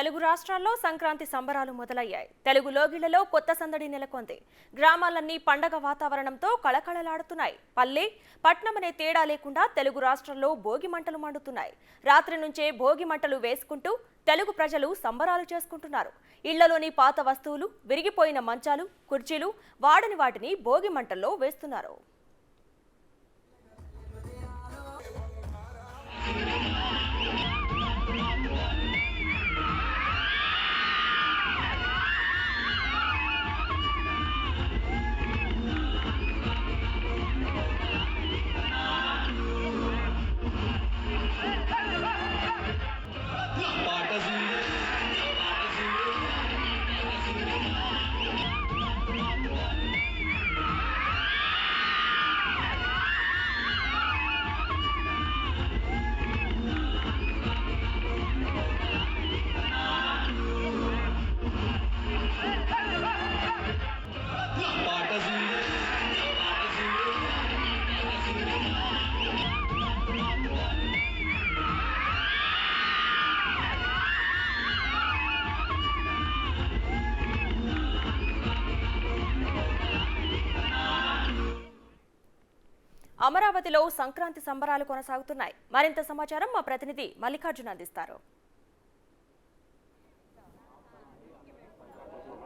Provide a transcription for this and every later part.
తెలుగు రాష్ట్రాల్లో సంక్రాంతి సంబరాలు మొదలయ్యాయి. తెలుగు లోగిళ్లలో కొత్త సందడి నెలకొంది. గ్రామాలన్నీ పండగ వాతావరణంతో కళకళలాడుతున్నాయి. పల్లె, పట్నం అనే తేడా లేకుండా తెలుగు రాష్ట్రాల్లో భోగి మంటలు మండుతున్నాయి. రాత్రి నుంచే భోగి మంటలు వేసుకుంటూ తెలుగు ప్రజలు సంబరాలు చేసుకుంటున్నారు. ఇళ్లలోని పాత వస్తువులు, విరిగిపోయిన మంచాలు, కుర్చీలు వాడని వాటిని భోగి మంటల్లో వేస్తున్నారు. అమరావతిలో సంక్రాంతి సంబరాలు కొనసాగుతున్నాయి. మరింత సమాచారం మా ప్రతినిధి మల్లికార్జున అందిస్తారు.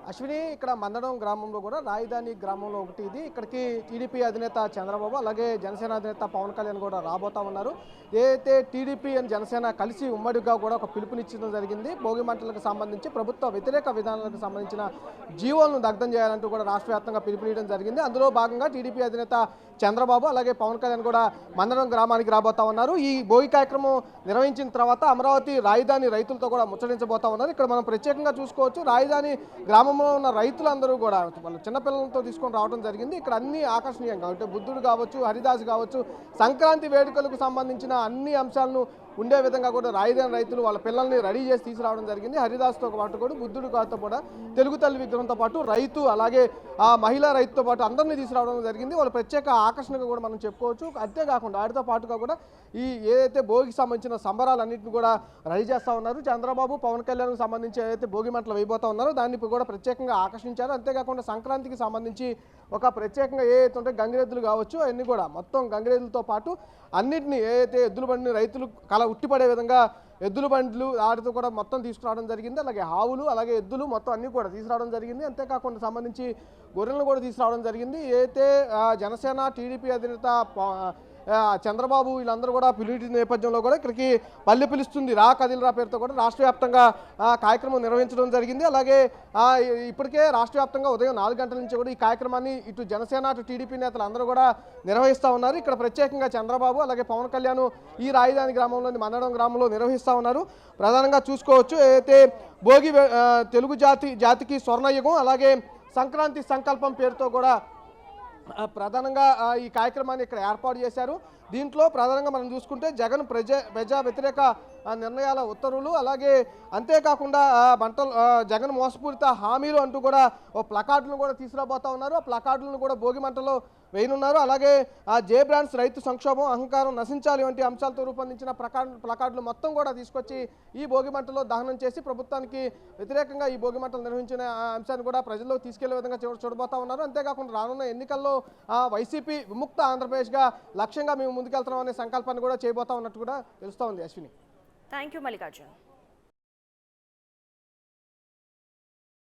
అశ్విని, ఇక్కడ మందడం గ్రామంలో కూడా రాజధాని గ్రామంలో ఒకటి ఇది. ఇక్కడికి టీడీపీ అధినేత చంద్రబాబు అలాగే జనసేన అధినేత పవన్ కళ్యాణ్ కూడా రాబోతా ఉన్నారు. ఏదైతే టీడీపీ అండ్ జనసేన కలిసి ఉమ్మడిగా కూడా ఒక పిలుపునిచ్చడం జరిగింది. భోగి మంటలకు సంబంధించి ప్రభుత్వ వ్యతిరేక విధానాలకు సంబంధించిన జీవోలను దగ్ధం చేయాలంటూ కూడా రాష్ట్ర వ్యాప్తంగా పిలుపునియడం జరిగింది. అందులో భాగంగా టీడీపీ అధినేత చంద్రబాబు అలాగే పవన్ కళ్యాణ్ కూడా మందడం గ్రామానికి రాబోతా ఉన్నారు. ఈ భోగి కార్యక్రమం నిర్వహించిన తర్వాత అమరావతి రాజధాని రైతులతో కూడా ముచ్చటించబోతా ఉన్నారు. ఇక్కడ మనం ప్రత్యేకంగా చూసుకోవచ్చు, రాజధాని గ్రామంలో ఉన్న రైతులందరూ కూడా వాళ్ళ చిన్నపిల్లలతో తీసుకొని రావడం జరిగింది. ఇక్కడ అన్ని ఆకర్షణీయంగా అంటే బుద్ధుడు కావచ్చు, హరిదాస్ కావచ్చు, సంక్రాంతి వేడుకలకు సంబంధించిన అన్ని అంశాలను ఉండే విధంగా కూడా రాజధాని రైతులు వాళ్ళ పిల్లల్ని రెడీ చేసి తీసుకురావడం జరిగింది. హరిదాస్తో పాటు కూడా బుద్ధుడు కాతో కూడా తెలుగు తల్లి విగ్రహంతో పాటు రైతు అలాగే ఆ మహిళా రైతుతో పాటు అందరినీ తీసుకురావడం జరిగింది. వాళ్ళ ప్రత్యేక ఆకర్షణగా కూడా మనం చెప్పుకోవచ్చు. అంతేకాకుండా వాటితో పాటుగా కూడా ఈ ఏదైతే భోగికి సంబంధించిన సంబరాలన్నింటినీ కూడా రెడీ చేస్తూ ఉన్నారు. చంద్రబాబు పవన్ కళ్యాణ్కి సంబంధించి ఏదైతే భోగి మంటలు వేయబోతా ఉన్నారో దాన్ని కూడా ప్రత్యేకంగా ఆకర్షించారు. అంతేకాకుండా సంక్రాంతికి సంబంధించి ఒక ప్రత్యేకంగా ఏదైతే ఉంటే గంగిరెద్దులు కావచ్చు, అవన్నీ కూడా మొత్తం గంగిరెద్దులతో పాటు అన్నింటినీ ఏదైతే ఎద్దుల బండిని రైతులు కళ ఉట్టిపడే విధంగా ఎద్దుల బండ్లు వాటితో కూడా మొత్తం తీసుకురావడం జరిగింది. అలాగే ఆవులు అలాగే ఎద్దులు మొత్తం అన్నీ కూడా తీసుకురావడం జరిగింది. అంతేకాకుండా సంబంధించి గొర్రెలను కూడా తీసుకురావడం జరిగింది. ఏదైతే జనసేన టీడీపీ అధినేత చంద్రబాబు వీళ్ళందరూ కూడా పిలిచిన నేపథ్యంలో కూడా ఇక్కడికి పల్లె పిలుస్తుంది రా కదిలిరా పేరుతో కూడా రాష్ట్ర వ్యాప్తంగా కార్యక్రమం నిర్వహించడం జరిగింది. అలాగే ఇప్పటికే రాష్ట్ర వ్యాప్తంగా ఉదయం 4 గంటల నుంచి కూడా ఈ కార్యక్రమాన్ని ఇటు జనసేన అటు టీడీపీ నేతలు అందరూ కూడా నిర్వహిస్తూ ఉన్నారు. ఇక్కడ ప్రత్యేకంగా చంద్రబాబు అలాగే పవన్ కళ్యాణ్ ఈ రాజధాని గ్రామంలోని మందడం గ్రామంలో నిర్వహిస్తూ ఉన్నారు. ప్రధానంగా చూసుకోవచ్చు, ఏదైతే భోగి తెలుగు జాతికి స్వర్ణయుగం అలాగే సంక్రాంతి సంకల్పం పేరుతో కూడా ప్రధానంగా ఈ కార్యక్రమాన్ని ఇక్కడ ఏర్పాటు చేశారు. దీంట్లో ప్రధానంగా మనం చూసుకుంటే జగన్ ప్రజా వ్యతిరేక నిర్ణయాల ఉత్తర్వులు అలాగే అంతేకాకుండా జగన్ మోసపూరిత హామీలు అంటూ కూడా ఓ ప్లకార్డులను కూడా తీసుకురాబోతా ఉన్నారు. ఆ ప్లకార్డులను కూడా భోగి మంటలో వేయనున్నారు. అలాగే జే బ్రాండ్స్ రైతు సంక్షోభం అహంకారం నశించాలి వంటి అంశాలతో రూపొందించిన ప్లకార్డులు మొత్తం కూడా తీసుకొచ్చి ఈ భోగి మంటలో దహనం చేసి ప్రభుత్వానికి వ్యతిరేకంగా ఈ భోగి మంటలు నిర్వహించిన అంశాన్ని కూడా ప్రజల్లో తీసుకెళ్లే విధంగా చూడబోతా ఉన్నారు. అంతేకాకుండా రానున్న ఎన్నికల్లో వైసీపీ విముక్త ఆంధ్రప్రదేశ్గా లక్ష్యంగా మేము ముందుకెళ్తున్నాం అనే సంకల్పాన్ని కూడా చేయబోతా ఉన్నట్టు కూడా తెలుస్తూ ఉంది. Ashwini, thank you Mallikarjun.